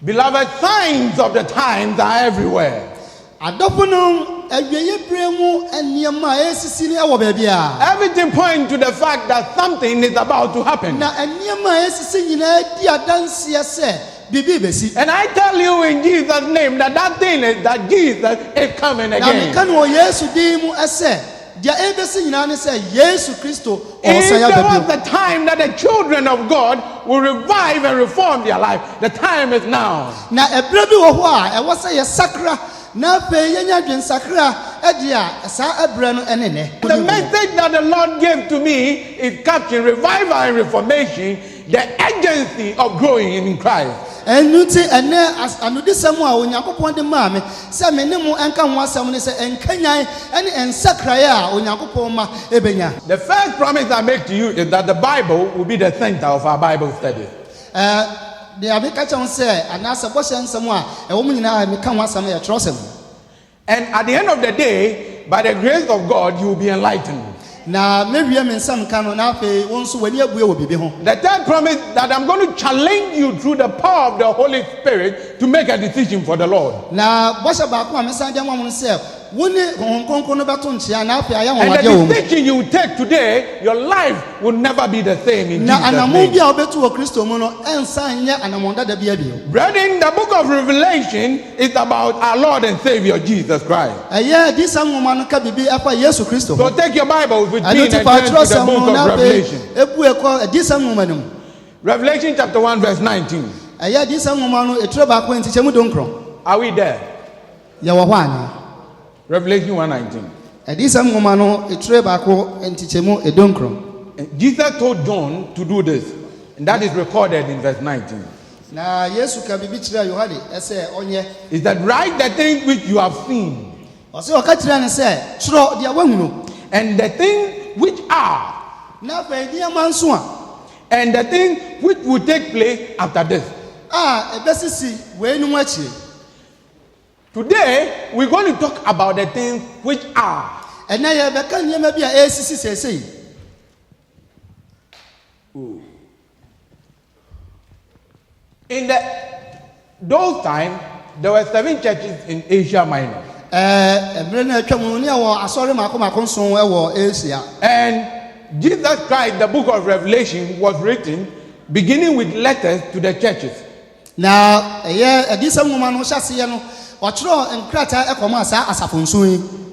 Beloved, signs of the times are everywhere. Everything points to the fact that something is about to happen. And I tell you in Jesus' name that thing is that Jesus is coming again. If there was the time that the children of God will revive and reform their life, the time is now. The message that the Lord gave to me is capturing revival and reformation, the urgency of growing in Christ. The first promise I make to you is that the Bible will be the center of our Bible study. And at the end of the day, by the grace of God, you will be enlightened. The third promise that I'm going to challenge you through the power of the Holy Spirit to make a decision for the Lord. And the decision you take today, your life will never be the same in Jesus' name. Brethren, the book of Revelation is about our Lord and Savior Jesus Christ. So take your Bibles with me and turn to the book of Revelation. Revelation chapter 1 verse 19. Are we there? Revelation 1:19. Jesus told John to do this, and that is recorded in verse 19. Is that write the things which you have seen, and the things which are, and the things which will take place after this. Today, we're going to talk about the things which are. In those times, there were 7 churches in Asia Minor. And Jesus Christ, the book of Revelation, was written beginning with letters to the churches.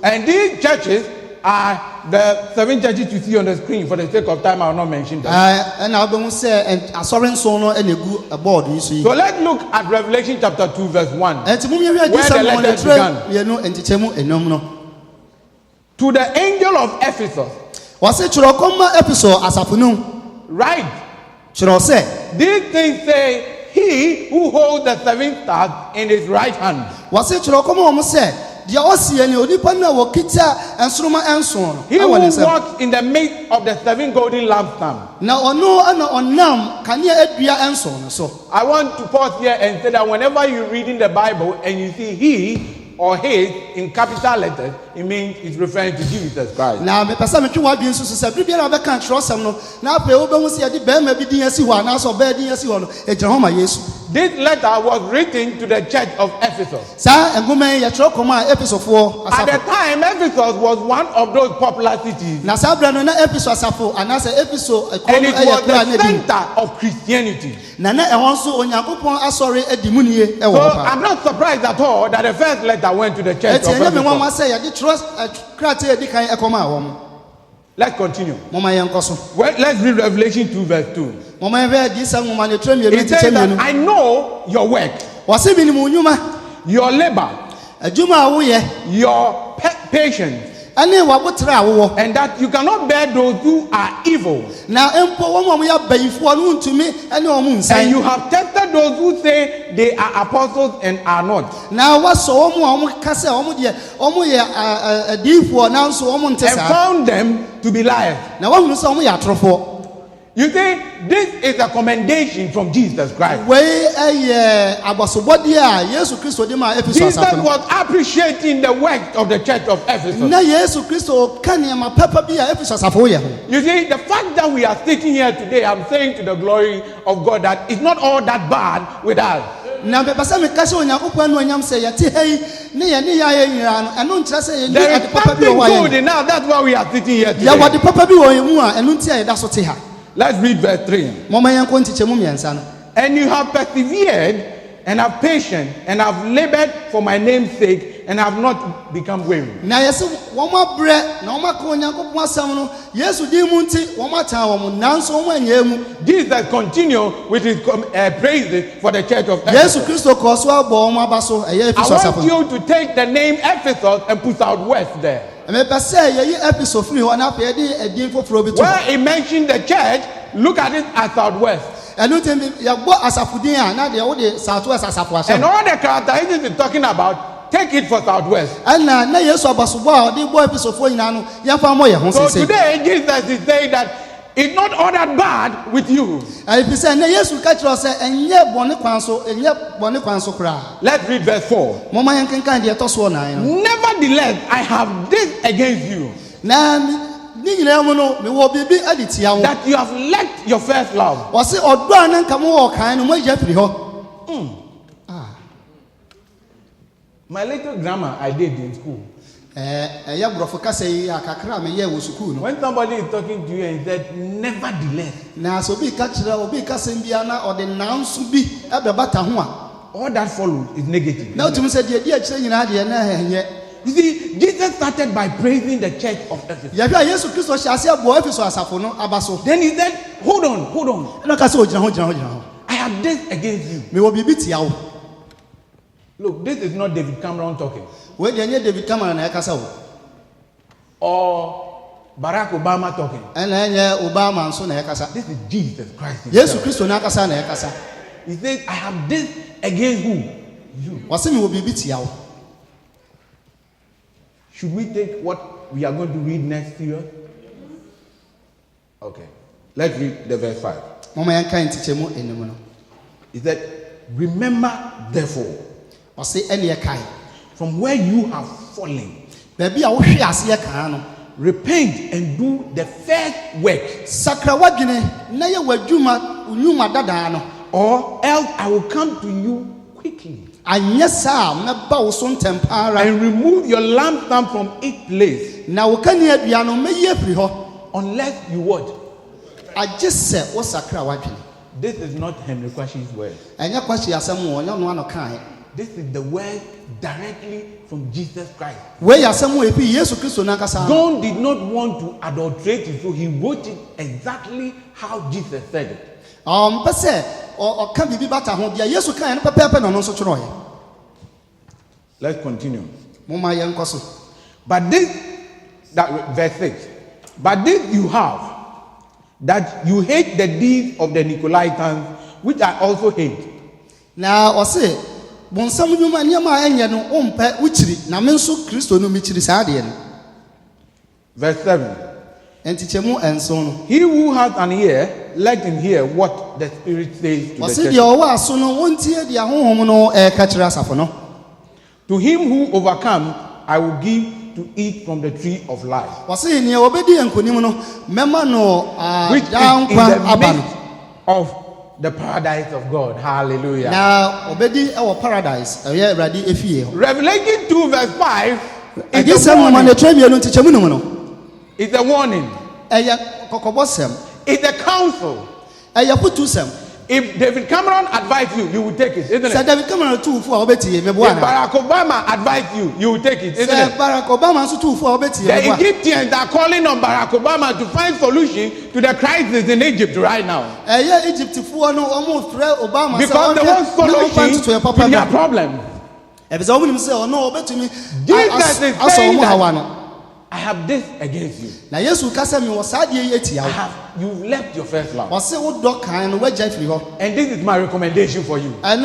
And these churches are the 7 churches you see on the screen. For the sake of time, I will not mention them. So let's look at Revelation chapter 2 verse 1, where the letters began. To the angel of Ephesus, right? These things say, he who holds the 7 stars in his right hand. He who walks in the midst of the 7 golden lampstands. I want to pause here and say that whenever you read in the Bible and you see he or his in capital letters, it means it's referring to Jesus Christ. This letter was written to the church of Ephesus. At the time, Ephesus was one of those popular cities. And it was the center of Christianity. So I'm not surprised at all that the first letter went to the church of Ephesus. Let's continue. Let's read Revelation 2 verse 2. It says that I know your work, your labor, your patience, and that you cannot bear those who are evil. And you have tested those who say they are apostles and are not, and found them to be liars. You see, this is a commendation from Jesus Christ. Jesus was appreciating the work of the church of Ephesus. You see, the fact that we are sitting here today, I'm saying to the glory of God that it's not all that bad with us. Na be pasa me kase Onyankopon anu anyam se yete hei ne ye ne ya nyira no eno nkyere se ye ni ade papa bi wo wa ye. Now that's why we are sitting here today. Ya wade papa bi wo ye mu a eno ntia ye da so te ha. Let's read verse 3. Mama yanko ntichemu miensa no. And you have persevered and have patience and have labored for my name's sake and have not become weary. Na yesi woma bre na woma ka Onyankopon asam no Yesu di mu nti woma tan wom nanso woma anya mu. Jesus continue with his praise for the church of Ephesus. Yesu Kristo ko so abo woma ba so eye Ephesus asafo. I want you to take the name Ephesus and put southwest there. Me pese ye Ephesus free ho na pe de edin foforo bi to. Where he mentioned the church, look at it as southwest. And all the characteristics he's talking about, take it for southwest. So today Jesus is saying that it's not all that bad with you. Let's read verse 4. Nevertheless, I have this against you, that you have left your first love. My little grammar I did in school. When somebody is talking to you and said, nevertheless, all that follows is negative. You see, Jesus started by praising the church of Ephesus. Then he said, hold on. I have this against you. Look, this is not David Cameron talking. Or Barack Obama talking. This is Jesus Christ himself. He says, I have this against who? You. Should we take what we are going to read next year? Okay. Let's read the verse 5. He said, remember therefore, from where you have fallen, repent and do the first work, or else I will come to you quickly and remove your lampstand from its place, unless you what? This is not Henry Kwashi's word. This is the word directly from Jesus Christ. God did not want to adulterate it, so he wrote it exactly how Jesus said it. Let's continue. But this, verse 6. But this you have, that you hate the deeds of the Nicolaitans, which I also hate. Now, I say, verse 7. He who has an ear, let him hear what the Spirit says to the church. To him who overcomes, I will give to eat from the tree of life, which is in the midst of the paradise of God. Hallelujah. Now, paradise. Revelation 2 verse 5 is a warning. It's a counsel. If David Cameron advised you, you will take it, isn't it? If Barack Obama advised you, you will take it, isn't it? The Egyptians are calling on Barack Obama to find solution to the crisis in Egypt right now. Because they want solution to their problem. Jesus is saying that I have this against you. You've left your first love. And this is my recommendation for you. It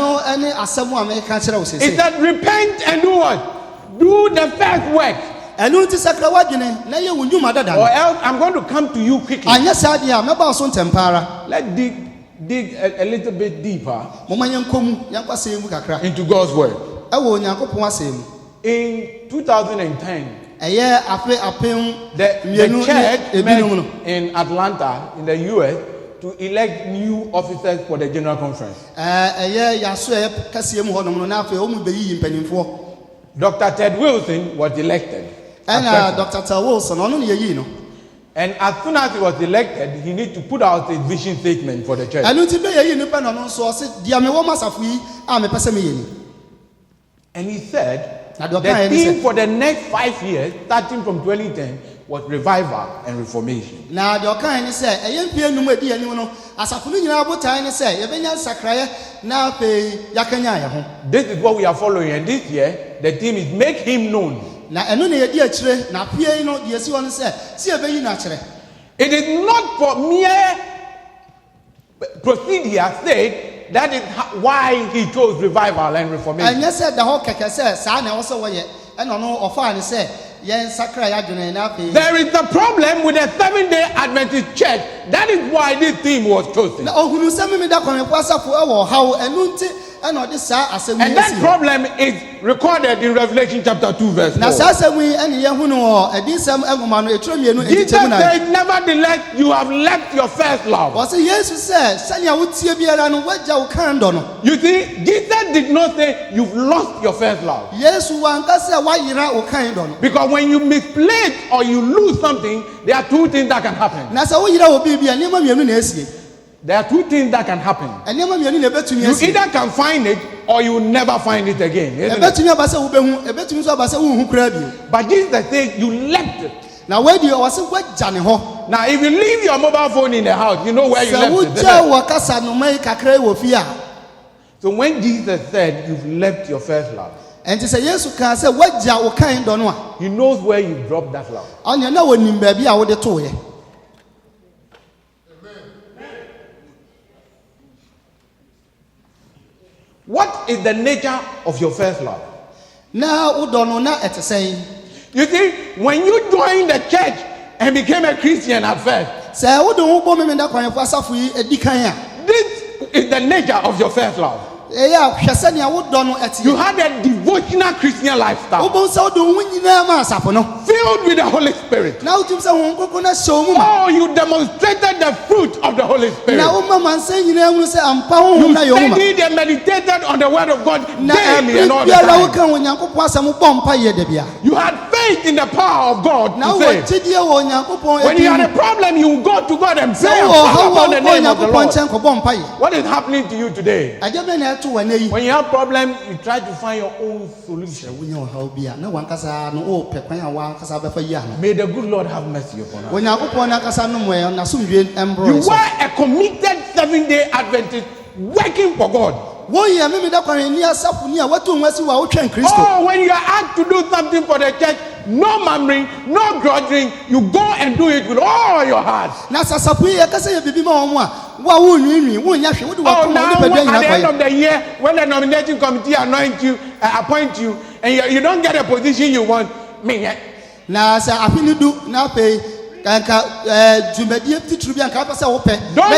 said, repent and do what? Do the first work. Or else I'm going to come to you quickly. Let's dig a little bit deeper into God's word. In 2010, the church met in Atlanta, in the US, to to elect new officers for the General Conference. Dr. Ted Wilson was elected. And Dr. Ted Wilson, and as soon as he was elected, he needed to put out a vision statement for the church. And he said, the theme for the next 5 years, starting from 2010, was revival and reformation. Now, the kind say, this is what we are following, and this year the theme is make him known. It is not for mere procedure sake. That is why he chose revival and reformation. And yes, the whole keke says, "Son, also why?" And no, often say, "Yes, there is a problem with the Seventh-day Adventist church. That is why this theme was chosen. And that problem is recorded in Revelation chapter 2 verse 4. Jesus said, nevertheless, you have left your first love. You see, Jesus did not say you've lost your first love. Because when you misplace or you lose something, there are two things that can happen. There are two things that can happen. You either can find it or you will never find it again. But Jesus said you left it. Now if you leave your mobile phone in the house, you know where you left it. So when Jesus said you've left your first love, he knows where you dropped that love. What is the nature of your first love? You see, when you joined the church and became a Christian at first, this is the nature of your first love. You had a devotional Christian lifestyle filled with the Holy Spirit. Oh, you demonstrated the fruit of the Holy Spirit. You studied and meditated on the Word of God daily and all the time. You had faith in the power of God to save. When you had a problem, you would go to God and pray and call upon the name of the Lord. What is happening to you today? When you have problems, you try to find your own solution. May the good Lord have mercy upon us. You were a committed 7-day Adventist working for God. Oh, when you are asked to do something for the church, no murmuring, no grudging, you go and do it with all your heart. Oh, now at the end of the year, when the nominating committee appoint you, and you don't get a position you want, don't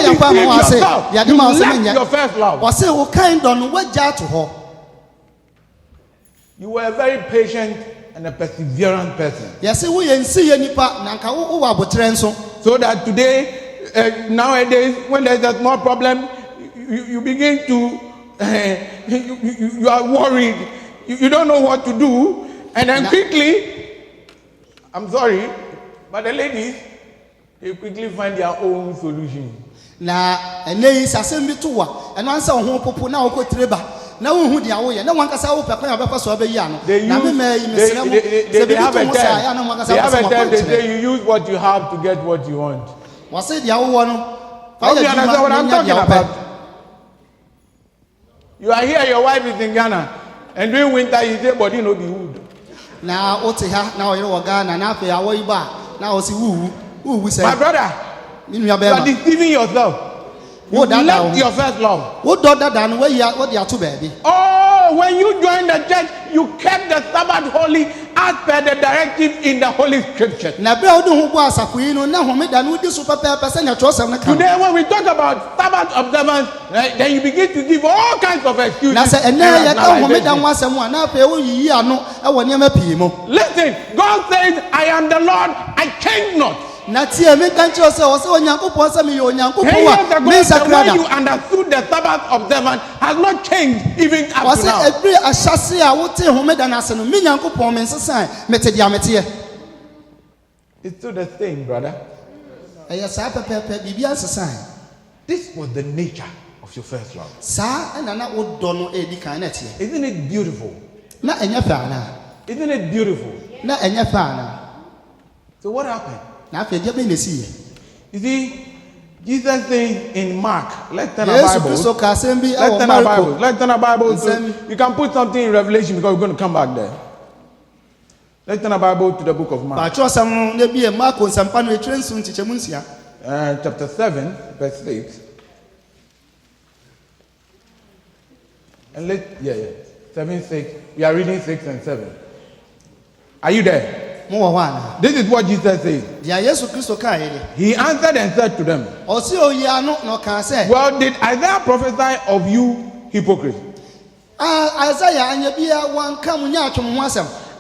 deceive yourself. You left your first love. You were a very patient and a perseverant person. So that today, nowadays, when there's a small problem, you begin to, you are worried. You don't know what to do. And then quickly, I'm sorry, but the ladies, they quickly find their own solution. They use they have a term, they say you use what you have to get what you want. You understand what I'm talking about? You are here, your wife is in Ghana, and during winter you say body no be wood. My brother, you are deceiving yourself. You left your first love. Oh, when you joined the church, you kept the Sabbath holy as per the directive in the Holy Scripture. Today, when we talk about Sabbath observance, then you begin to give all kinds of excuses. Listen, God says, I am the Lord, I change not. Natia me kanchi ose onyankopon se me yo onyankopon 10 wa years ago, me the sakrada way you understood the Sabbath observance has not changed even up to wase now. every ashase a wote homeda na ase no me nyankopon me nsesan mete dia mete It's still the same, brother. Eya sa pepepe bibia nsesan. This was the nature of your first love. Sa na na wodo no edi kan na tie. Isn't it beautiful? Na enya fa na. Isn't it beautiful? Na enya fa na. So what happened? Na fa je be na si. You see, Jesus says in Mark, let's turn our Bibles. Let's turn our Bibles. Let's turn our Bibles. You can put something in Revelation because we're going to come back there. Let's turn our Bible to the book of Mark. Chapter 7, verse 6. And 7, 6. We are reading 6 and 7. Are you there? This is what Jesus says. He answered and said to them, well, did Isaiah prophesy of you hypocrites?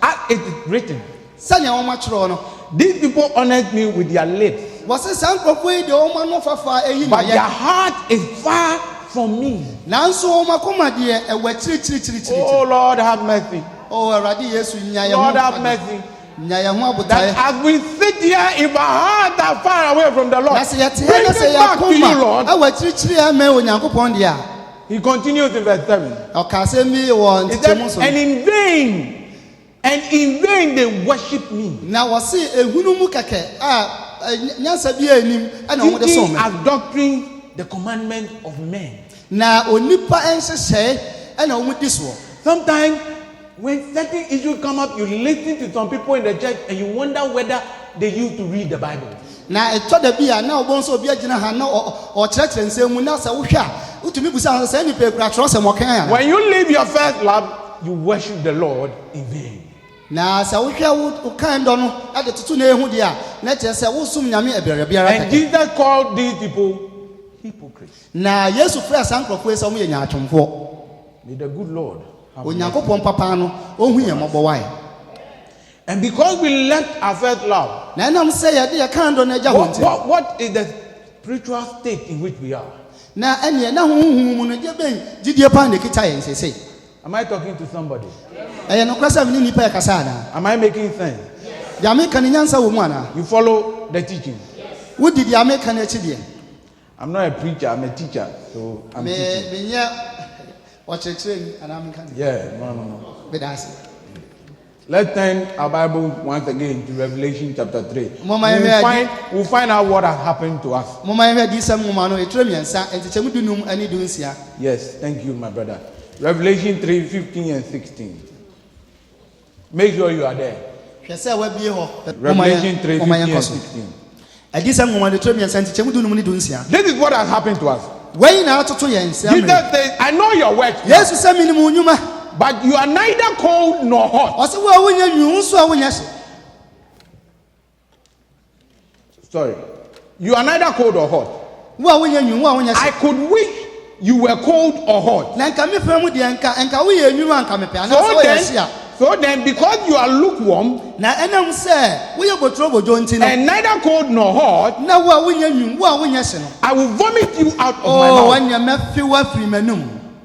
As it is written, these people honor me with their lips, but their heart is far from me. Oh Lord, have mercy. Lord, have mercy. That as we sit here, if our hearts are far away from the Lord, bring it back to you, Lord. He continues in verse 7. He said, and in vain they worship me. Teaching as doctrine the commandment of men. Sometimes when certain issues come up, you listen to some people in the church and you wonder whether they used to read the Bible. When you leave your first love, you worship the Lord in vain. And Jesus called these people hypocrites. May the good Lord have mercy. And because we left our first love, what is the spiritual state in which we are? Am I talking to somebody? Am I making sense? You follow the teaching? I'm not a preacher, I'm a teacher. So I'm teaching. No. Let's turn our Bible once again to Revelation chapter 3. We'll find out what has happened to us. Yes, thank you, my brother. Revelation 3, 15 and 16. Make sure you are there. Revelation 3, 15 and 16. This is what has happened to us. Jesus says, I know your works, but you are neither cold nor hot. Sorry. You are neither cold or hot. I could wish you were cold or hot. So then, because you are lukewarm and neither cold nor hot, I will vomit you out of my mouth.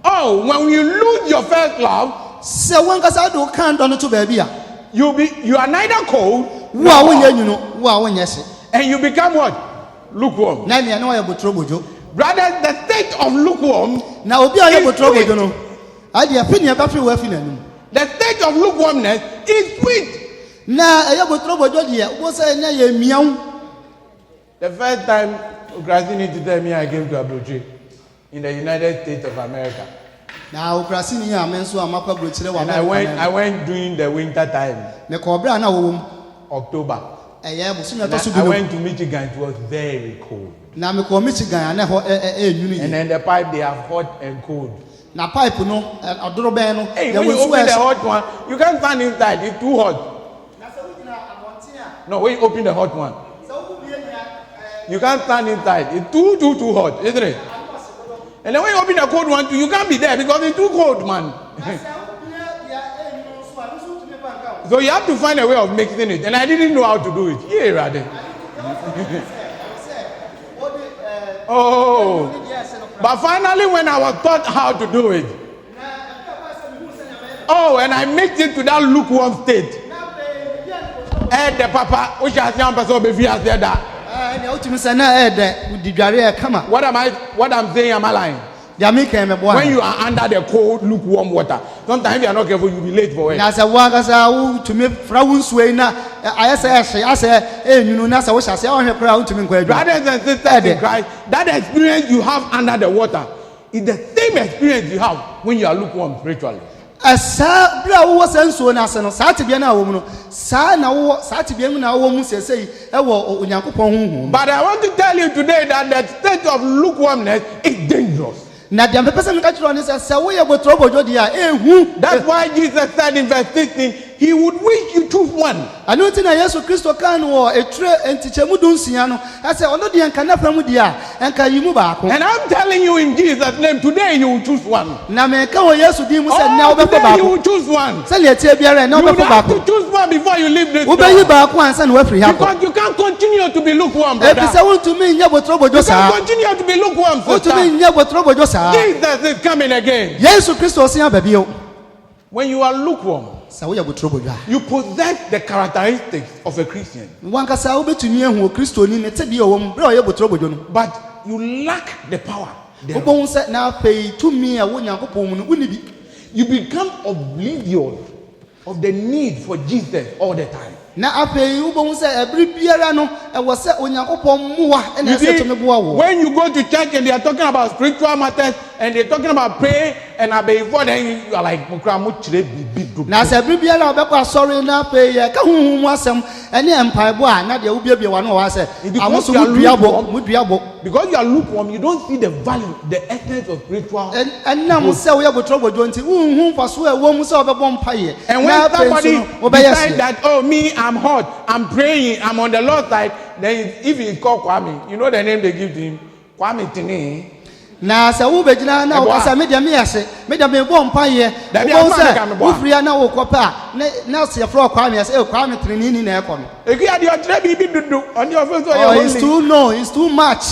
Oh, when you lose your first love, you are neither cold nor hot, and you become what? Lukewarm. Brothers, the state of lukewarm is sweet. The state of lukewarmness is sweet. The first time Ukraine to tell me I came to Abuja in the United States of America. And I went during the winter time. October. I went to Michigan. It was very cold. And then the pipe, they are hot and cold. Hey, when you open the hot one, you can't stand inside. It's too hot. No, when you open the hot one, you can't stand inside. It's too hot, isn't it? And then when you open the cold one, you can't be there because it's too cold, man. So you have to find a way of mixing it. And I didn't know how to do it. Yeah, rather. Oh. But finally, when I was taught how to do it, and I mixed it to that lukewarm state. And the papa, which has young person before said that. What I'm saying, am I lying? When you are under the cold, lukewarm water, sometimes if you are not careful, you'll be late for it. Brothers and sisters in Christ, that experience you have under the water is the same experience you have when you are lukewarm spiritually. But I want to tell you today that the state of lukewarmness is dangerous. That's why Jesus said in verse 16, he would wish you choose one. And I'm telling you in Jesus' name, today you will choose one. Today you will choose one. You have to choose one before you leave this door. Because you can't continue to be lukewarm, brother. You can't continue to be lukewarm, sister. Jesus is coming again. When you are lukewarm, you possess the characteristics of a Christian. But you lack the power. You become oblivious of the need for Jesus all the time. You see, when you go to church and they are talking about spiritual matters and they're talking about prayer and before then you are like, because you are lukewarm, you don't see the value, the essence of spiritual. And when somebody decides that, oh, me, I'm hot, I'm praying, I'm on the Lord's side, then if he's called Kwame, you know the name they give to him? Kwame Tini. Na sa wo begina na wo kasa media me ase media me bo mpa ye wo say wo free na wo kopa na se fro Kwame ase Kwame Tini ni na ekọ no ekia de otre bibi dudu on your face so it's too much.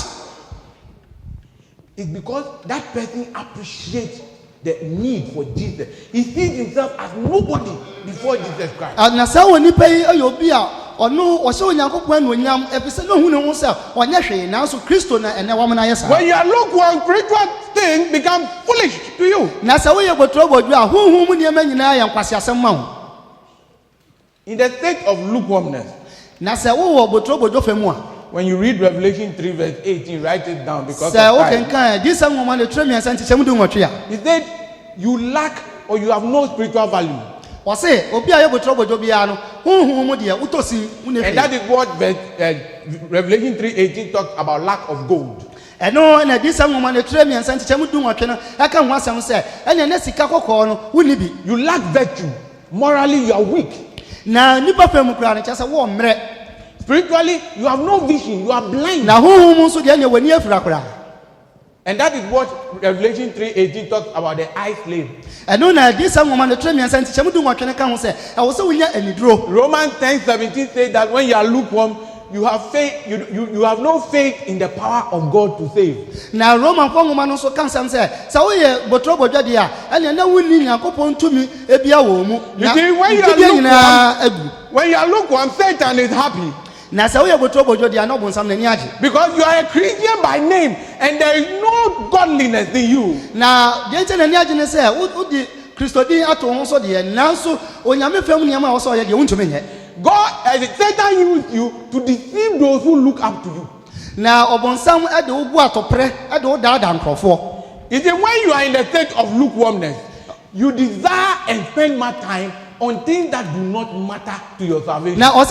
It's because that person appreciates the need for Jesus. He sees himself as nobody before Jesus Christ. Na sa woni pay ayobi a ono o se onyankopon onyam epese no hu ne ho se onye hwe na so Kristo na ene wam na yesa. When you are lukewarm, spiritual things become foolish to you. Na sa we yebotro bodu a huhu mu niam nyina ya nkwase asem ma ho. In the state of lukewarmness, na sa wo botro bodu famu a, when you read Revelation 3 verse 18, write it down because he said you lack or you have no spiritual value. And that is what Revelation 3:18 talks about, lack of gold. You lack virtue. Morally you are weak. Spiritually, you have no vision, you are blind. And that is what Revelation 3:18 talks about, the eye slave. Romans 10:17 says that when you are lukewarm, you have faith, you have no faith in the power of God to save. Now Roman when you are lukewarm, Satan is happy. Because you are a Christian by name and there is no godliness in you. God, Satan used you to deceive those who look up to you. It is when you are in the state of lukewarmness, you desire and spend more time on things that do not matter to your salvation. Now,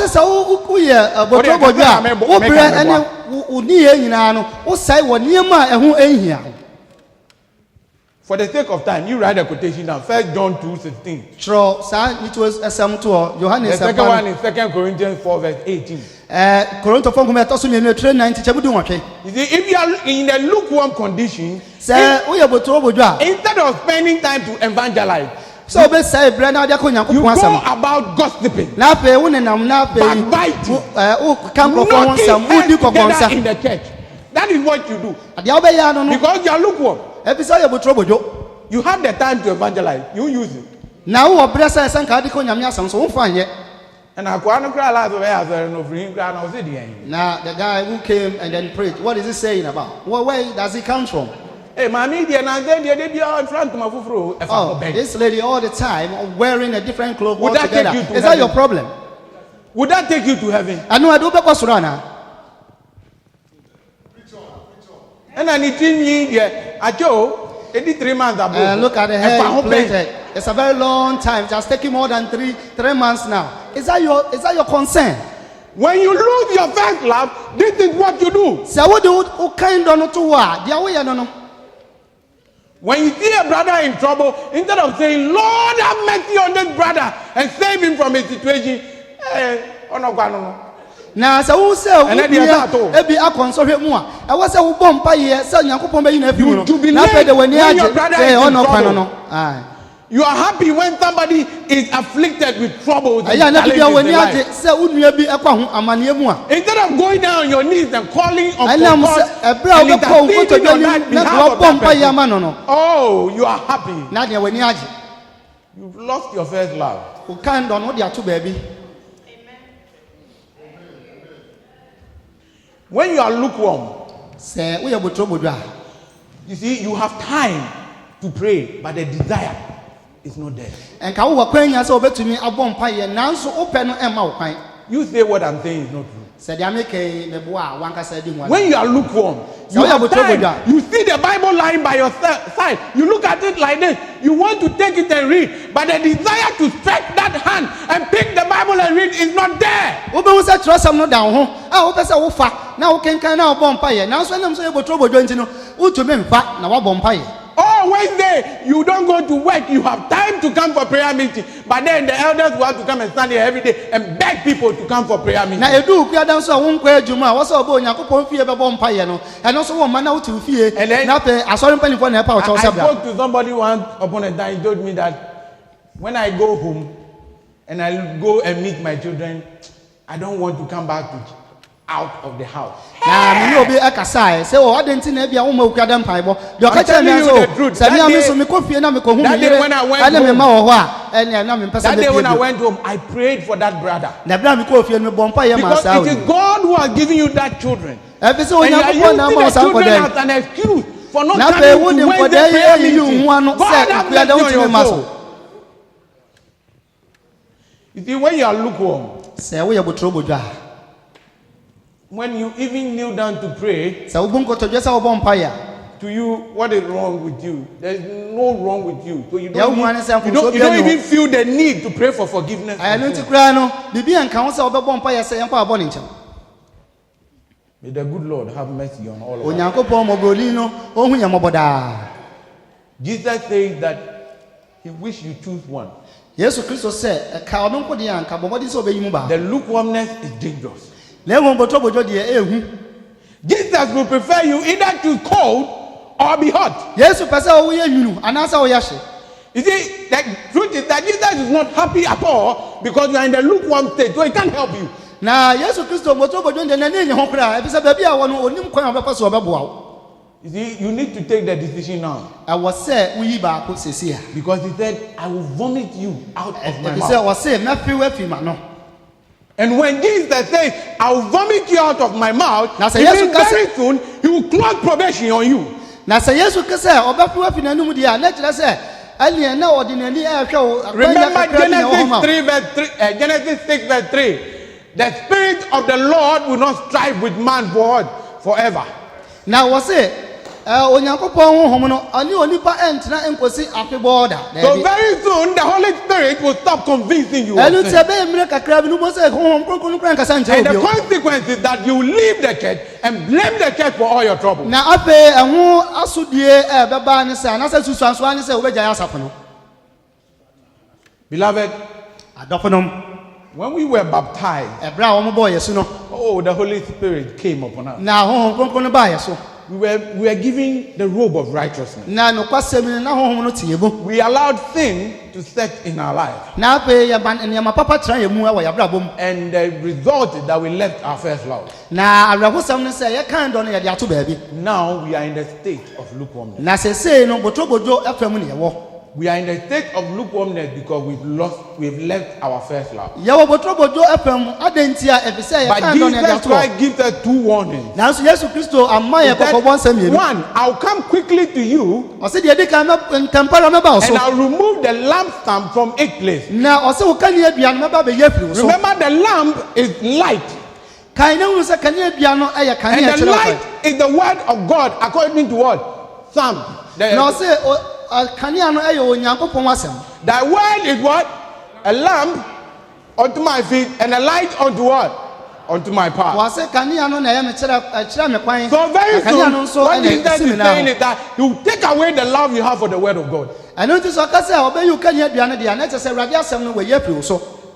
for the sake of time, you write a quotation down. 1 John 2:16. The second one is 2 Corinthians 4 verse 18. You see, if you are in a lukewarm condition, instead of spending time to evangelize, So be say brand na dia ko nyankopon You asam. go about gossiping. Na pe wo nenam na pe. Backbiting. O kan ko fon sam, wo di ko konsa. In the church. That is what you do. Dia obe ya no no. Because you are lukewarm. Ebi say you botro bojo. You have the time to evangelize. You use it. Na wo bresa san ka di ko nyame asam so wo fa nye. And I no cry like no free cry no see the Now the guy who came and then preached, what is he saying about? Well, where does he come from? Hey, mommy, they be in front of my fufro. Oh, this lady all the time wearing a different clothes Would that altogether. take you to Is heaven? that your problem? Would that take you to heaven? I know I do because Surana. And I need me, I Joe. 3 months ago. Look at the hair plated. It's a very long time. It has taken more than three months now. Is that your concern? When you lose your first love, this is what you do. So what do you kind of to what? When you see a brother in trouble, instead of saying, Lord, have mercy on this brother and save him from his situation, no. Now, so who say, be a consort more. I was a bomb by here, so Yankopon be in a few. You are happy when somebody is afflicted with troubles. Instead of going down on your knees and calling on God, oh, you are happy. You've lost your first love. When you are lukewarm, you see, you have time to pray, but the desire is not there. You say what I'm saying is not true. When you are lukewarm, you have time. You see the Bible lying by your side. You look at it like this. You want to take it and read, but the desire to stretch that hand and pick the Bible and read is not there. Oh, Wednesday, you don't go to work. You have time to come for prayer meeting. But then the elders will have to come and stand here every day and beg people to come for prayer meeting. And I spoke to somebody once upon a time. He told me that when I go home and I go and meet my children, I don't want to come back out of the house. I'm telling you the truth. That day when I went home, I prayed for that brother. Because it is God who has given you that children. And you are using the children as an excuse for not coming to Wednesday prayer meeting. God have mercy on your soul. You see, when you are lukewarm, when you even kneel down to pray, to you, what is wrong with you? There is no wrong with you. So you don't even feel the need to pray for forgiveness. May the good Lord have mercy on all of us. Jesus says that he wishes you choose one. The lukewarmness is dangerous. Jesus will prefer you either to cold or be hot. You see, the truth is that Jesus is not happy at all because you are in the lukewarm state, so he can't help you. You see, you need to take the decision now. Because he said, I will vomit you out of my mouth. And when Jesus says, I will vomit you out of my mouth, very soon he will close probation on you. Remember Genesis 6 verse 3. The Spirit of the Lord will not strive with man forever. Now what's it? So very soon the Holy Spirit will stop convincing you. And the consequence is that you leave the church and blame the church for all your trouble. Beloved, when we were baptized, oh, the Holy Spirit came upon us. we were given the robe of righteousness. We allowed sin to set in our life. And the result is that we left our first love. Now we are in the state of lukewarmness. We are in a state of lukewarmness because we've left our first love. But Jesus Christ gives us two warnings. One, I'll come quickly to you and I'll remove the lampstand from its place. Remember, the lamp is light. And the light is the word of God according to what? Psalm. Thy word is what? A lamp unto my feet and a light unto what? Unto my path. So very soon, what Jesus is saying is that He will take away the love you have for the word of God.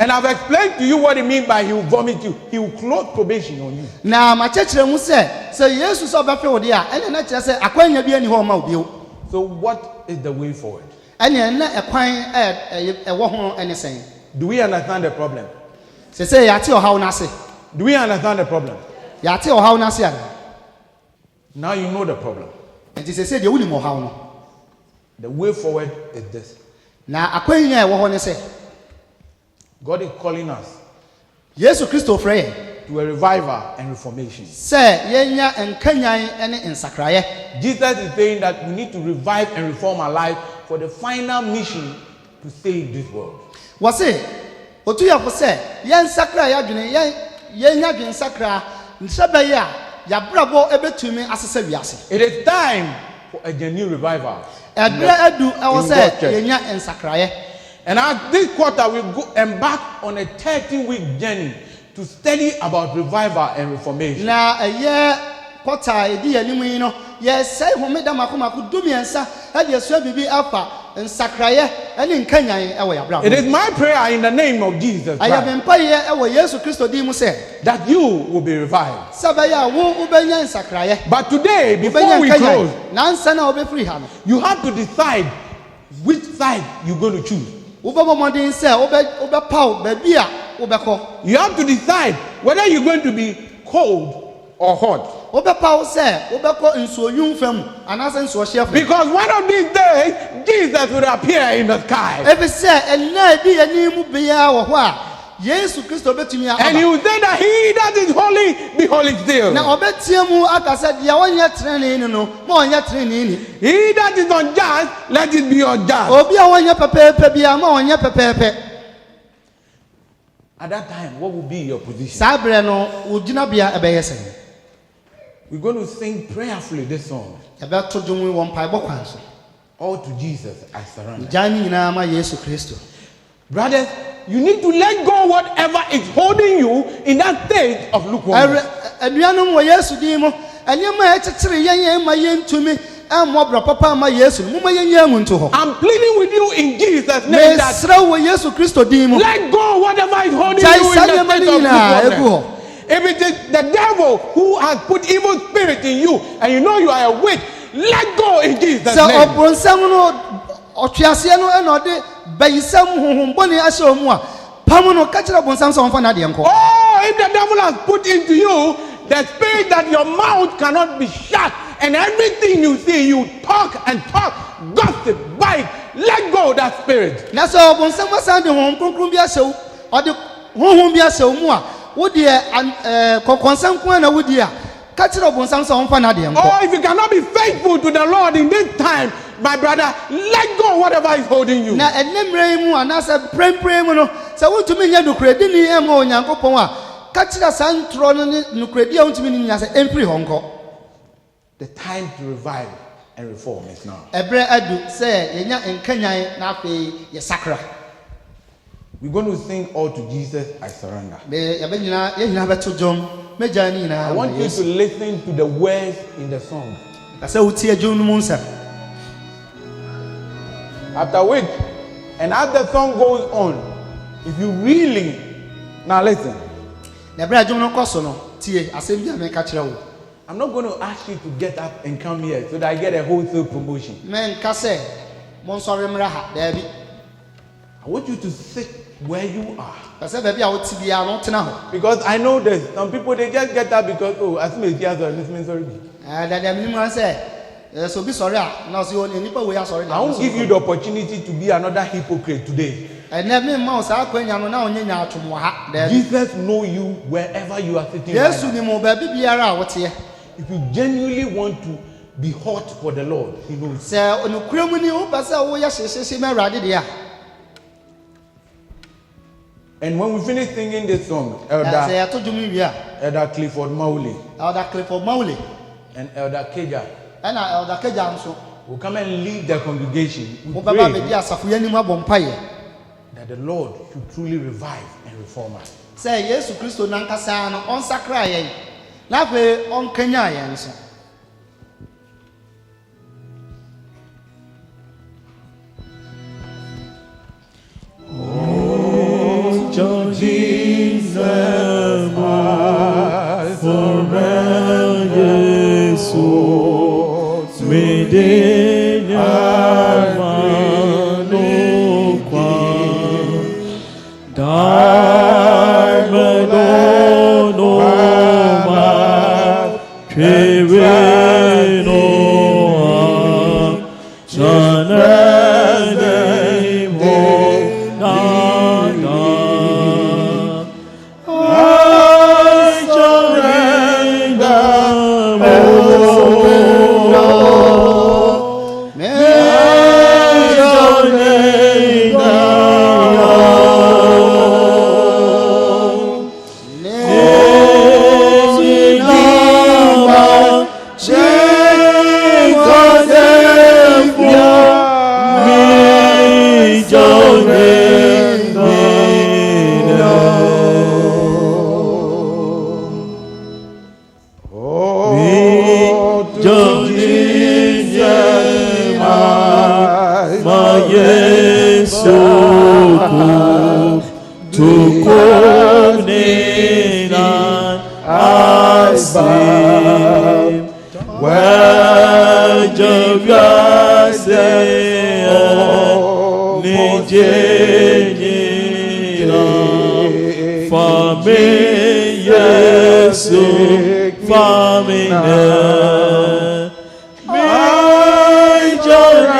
And I've explained to you what it means by He will vomit you. He will close probation on you. So what is the way forward? Do we understand the problem? Do we understand the problem? Now you know the problem. The way forward is this. God is calling us to a revival and reformation. Jesus is saying that we need to revive and reform our life for the final mission to save this world. It is time for a genuine revival. And as this quarter we go embark on a 13-week journey to study about revival and reformation. It is my prayer in the name of Jesus Christ that you will be revived. But today, before we close, you have to decide which side you're going to choose. You have to decide whether you're going to be cold or hot. Because one of these days, Jesus will appear in the sky. And he will say that he that is holy, be holy still. He that is unjust, let it be unjust. At that time, what will be your position? We're going to sing prayerfully this song. All to Jesus I surrender. Brothers, you need to let go whatever is holding you in that state of lukewarmness. I'm pleading with you in Jesus' name that let go whatever is holding you in the state of lukewarmness. If it is the devil who has put evil spirit in you and you know you are a witch, let go in Jesus' name. Oh, if the devil has put into you the spirit that your mouth cannot be shut and everything you see, you talk and talk, gossip, bite, let go of that spirit. Oh, if you cannot be faithful to the Lord in this time, my brother, let go whatever is holding you. The time to revive and reform is now. We're going to sing all to Jesus I surrender. I want you to listen to the words in the song. After which, and as the song goes on, if you really, now listen. I'm not going to ask you to get up and come here so that I get a wholesale promotion. Men kase mon sorry mraha David. I want you to sit where you are. Because I know there's some people, they just get up because, oh, as me here, sorry. I won't give you the opportunity to be another hypocrite today. Jesus knows you wherever you are sitting right now. If you genuinely want to be hot for the Lord, He knows. And when we finish singing this song, Elder Clifford Mowley and Elder Keja will come and lead the congregation. We pray that the Lord should truly revive and reform us. Say Jesus Christ nankasa on sakra na fe on kenya yen so. Oh, Jesus, my forever Jesus, within your man, Major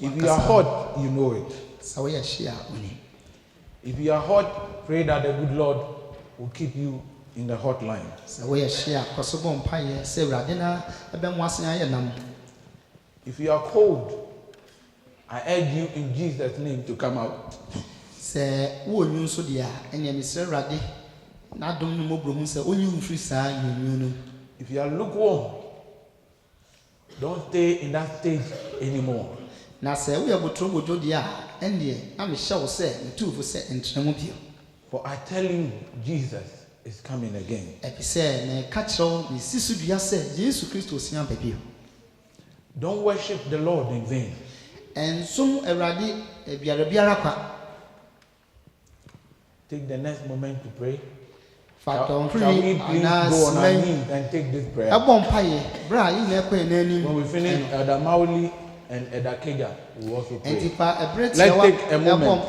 If you are hot, you know it. If you are hot, pray that the good Lord will keep you in the hot line. If you are cold, I urge you in Jesus' name to come out. If you are lukewarm, don't stay in that stage anymore. For I tell you, Jesus is coming again. Don't worship the Lord in vain. Take the next moment to pray. Shall we please go on our knees and take this prayer? When we finish, Elder Mauli and Elder Keja will also pray. Let's take a moment.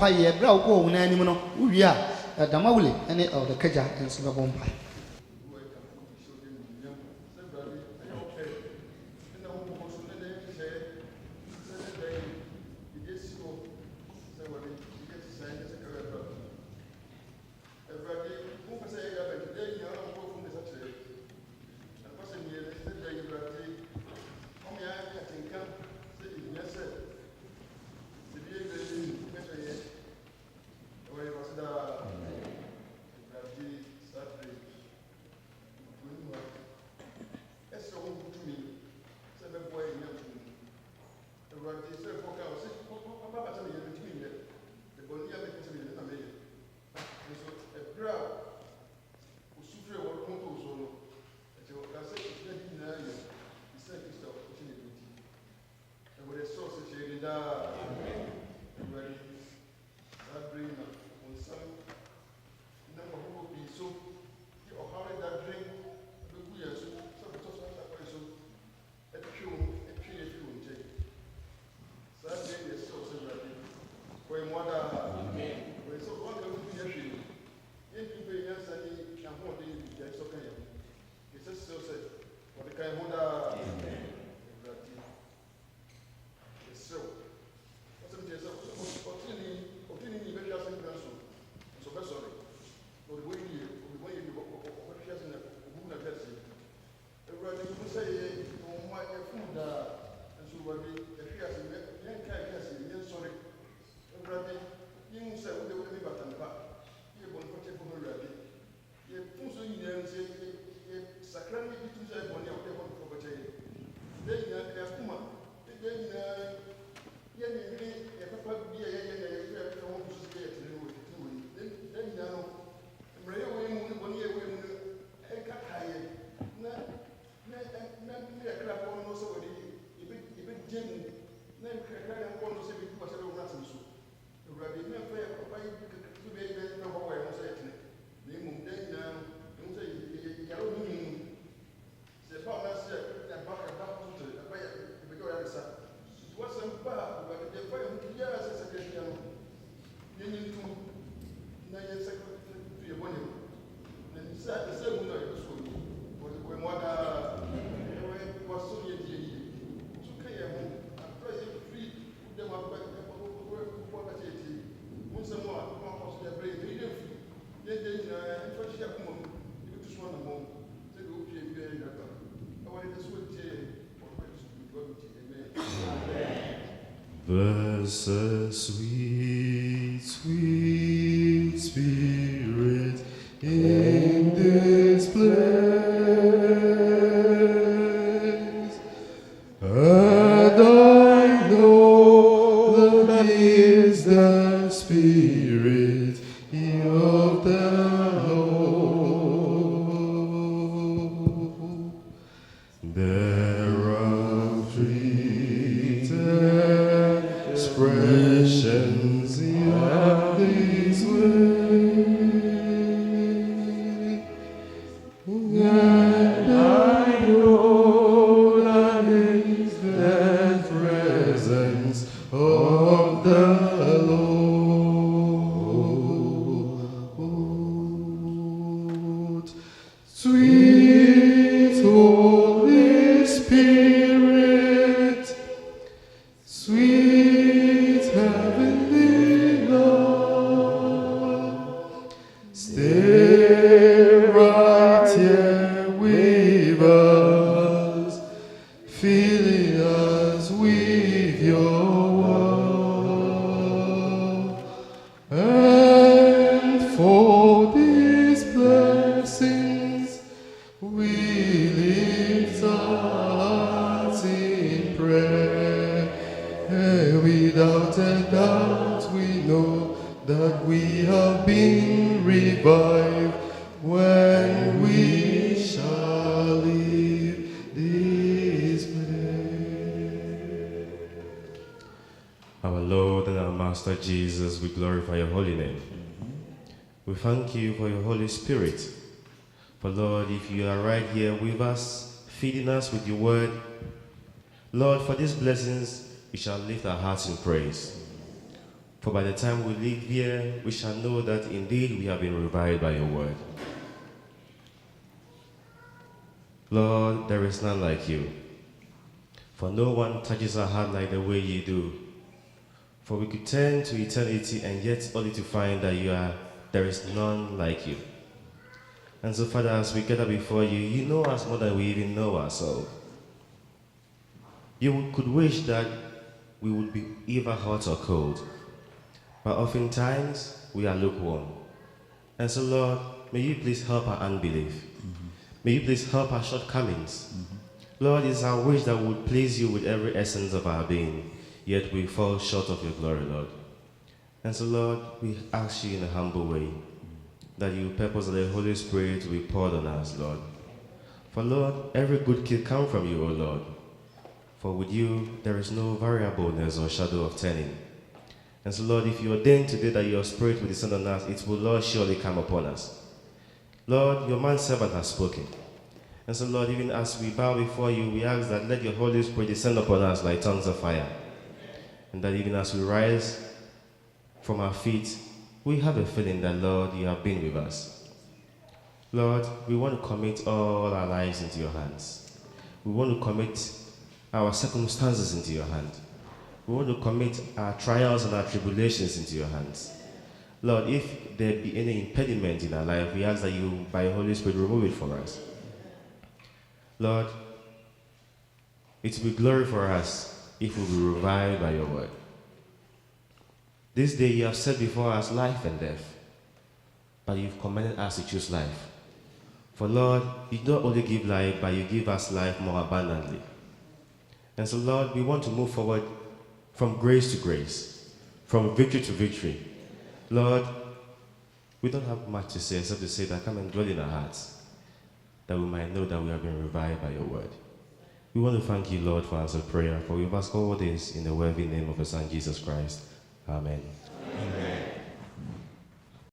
Blessed sweet, sweet Spirit in this place, and I know that is the Spirit of the Lord. There are trees expressions of this way, and I know that is the presence of the Lord. that we have been revived when we shall leave this place. Our Lord and our Master Jesus, we glorify your holy name. We thank you for your Holy Spirit. For Lord, if you are right here with us, feeding us with your word, Lord, for these blessings, we shall lift our hearts in praise. For by the time we leave here, we shall know that indeed we have been revived by your word. Lord, there is none like you. For no one touches our heart like the way you do. For we could turn to eternity and yet only to find that there is none like you. And so, Father, as we gather before you, you know us more than we even know ourselves. You could wish that we would be either hot or cold, but oftentimes we are lukewarm. And so, Lord, may you please help our unbelief. May you please help our shortcomings. Lord, it's our wish that we would please you with every essence of our being, yet we fall short of your glory, Lord. And so, Lord, we ask you in a humble way that you purpose that the Holy Spirit will be poured on us, Lord. For, Lord, every good gift comes from you, O Lord. For with you, there is no variableness or shadow of turning. And so, Lord, if you ordain today that your Spirit will descend on us, it will, Lord, surely come upon us. Lord, your manservant has spoken. And so, Lord, even as we bow before you, we ask that let your Holy Spirit descend upon us like tongues of fire. And that even as we rise from our feet, we have a feeling that, Lord, you have been with us. Lord, we want to commit all our lives into your hands. We want to commit our circumstances into your hand. We want to commit our trials and our tribulations into your hands. Lord, if there be any impediment in our life, we ask that you, by your Holy Spirit, remove it from us. Lord, it will be glory for us if we will be revived by your word. This day you have set before us life and death, but you've commanded us to choose life. For Lord, you don't only give life, but you give us life more abundantly. And so, Lord, we want to move forward from grace to grace, from victory to victory. Lord, we don't have much to say except to say that come and dwell in our hearts, that we might know that we have been revived by your word. We want to thank you, Lord, for answered prayer, for we ask all this in the worthy name of your Son, Jesus Christ. Amen.